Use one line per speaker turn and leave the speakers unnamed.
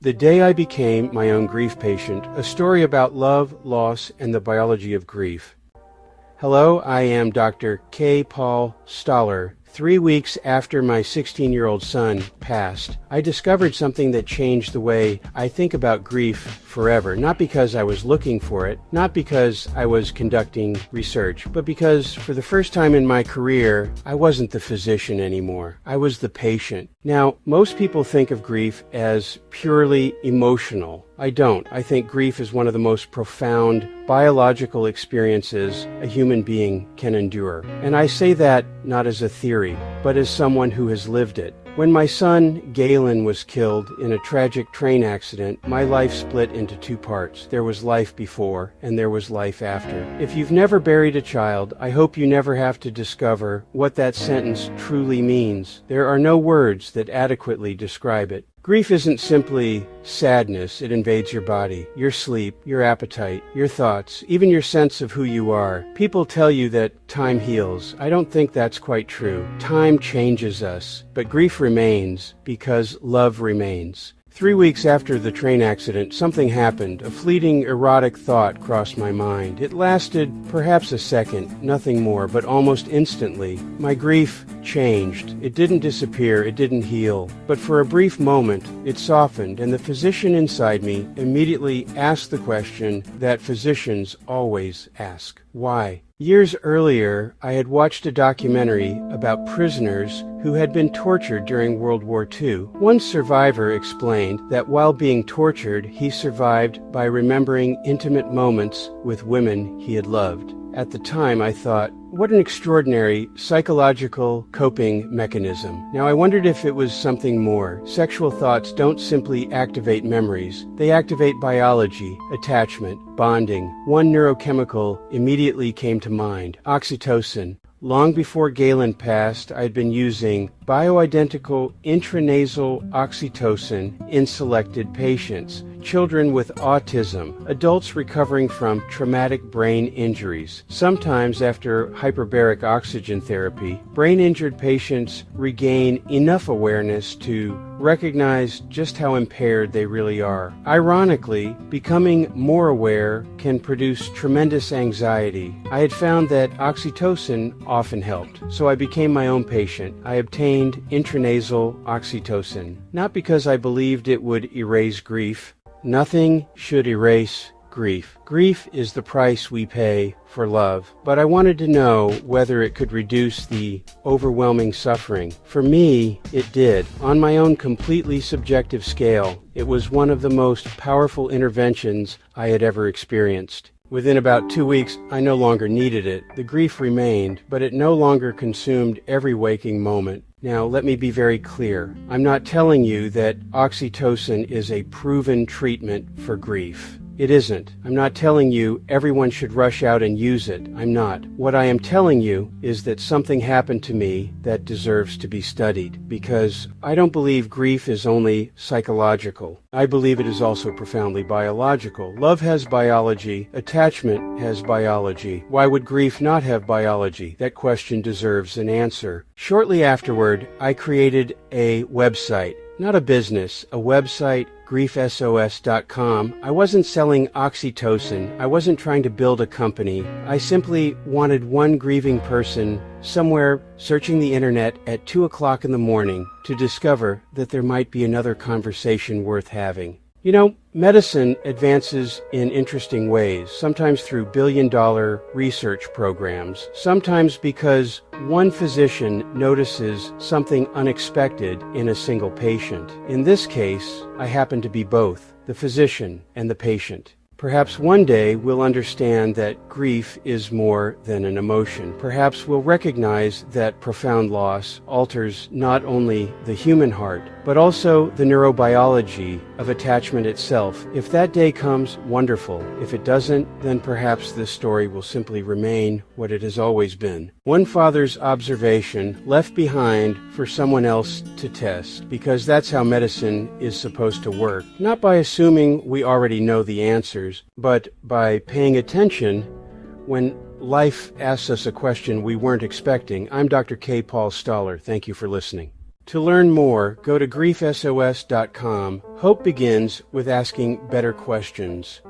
The Day I Became My Own Grief Patient, a story about love, loss, and the biology of grief. Hello, I am Dr. K. Paul Stoller. 3 weeks after my 16-year-old son passed, I discovered something that changed the way I think about grief forever. Not because I was looking for it, not because I was conducting research, but because for the first time in my career, I wasn't the physician anymore. I was the patient. Now, most people think of grief as purely emotional. I don't. I think grief is one of the most profound biological experiences a human being can endure. And I say that not as a theory, but as someone who has lived it. When my son, Galen, was killed in a tragic train accident, my life split into two parts. There was life before, and there was life after. If you've never buried a child, I hope you never have to discover what that sentence truly means. There are no words that adequately describe it. Grief isn't simply sadness. It invades your body, your sleep, your appetite, your thoughts, even your sense of who you are. People tell you that time heals. I don't think that's quite true. Time changes us, but grief remains because love remains. 3 weeks after the train accident, something happened. A fleeting, erotic thought crossed my mind. It lasted perhaps a second, nothing more, but almost instantly, my grief changed. It didn't disappear, it didn't heal. But for a brief moment, it softened, and the physician inside me immediately asked the question that physicians always ask. Why? Years earlier, I had watched a documentary about prisoners who had been tortured during World War II. One survivor explained that while being tortured, he survived by remembering intimate moments with women he had loved. At the time, I thought, what an extraordinary psychological coping mechanism. Now, I wondered if it was something more. Sexual thoughts don't simply activate memories. They activate biology, attachment, bonding. One neurochemical immediately came to mind, oxytocin. Long before Galen passed, I'd been using bioidentical intranasal oxytocin in selected patients, children with autism, adults recovering from traumatic brain injuries. Sometimes after hyperbaric oxygen therapy, brain-injured patients regain enough awareness to recognize just how impaired they really are. Ironically, becoming more aware can produce tremendous anxiety. I had found that oxytocin often helped, so I became my own patient. I obtained intranasal oxytocin, not because I believed it would erase grief. Nothing should erase grief. Grief is the price we pay for love, but I wanted to know whether it could reduce the overwhelming suffering. For me, it did. On my own completely subjective scale, it was one of the most powerful interventions I had ever experienced. Within about 2 weeks, I no longer needed it. The grief remained, but it no longer consumed every waking moment. Now, let me be very clear. I'm not telling you that oxytocin is a proven treatment for grief. It isn't. I'm not telling you everyone should rush out and use it. I'm not. What I am telling you is that something happened to me that deserves to be studied, because I don't believe grief is only psychological. I believe it is also profoundly biological. Love has biology. Attachment has biology. Why would grief not have biology? That question deserves an answer. Shortly afterward, I created a website. Not a business, a website, griefsos.com. I wasn't selling oxytocin. I wasn't trying to build a company. I simply wanted one grieving person somewhere searching the internet at 2 o'clock in the morning to discover that there might be another conversation worth having. You know, medicine advances in interesting ways, sometimes through billion-dollar research programs, sometimes because one physician notices something unexpected in a single patient. In this case, I happen to be both, the physician and the patient. Perhaps one day we'll understand that grief is more than an emotion. Perhaps we'll recognize that profound loss alters not only the human heart, but also the neurobiology of attachment itself. If that day comes, wonderful. If it doesn't, then perhaps this story will simply remain what it has always been. One father's observation left behind for someone else to test, because that's how medicine is supposed to work. Not by assuming we already know the answers, but by paying attention when life asks us a question we weren't expecting. I'm Dr. K. Paul Stoller. Thank you for listening. To learn more, go to griefsos.com. Hope begins with asking better questions.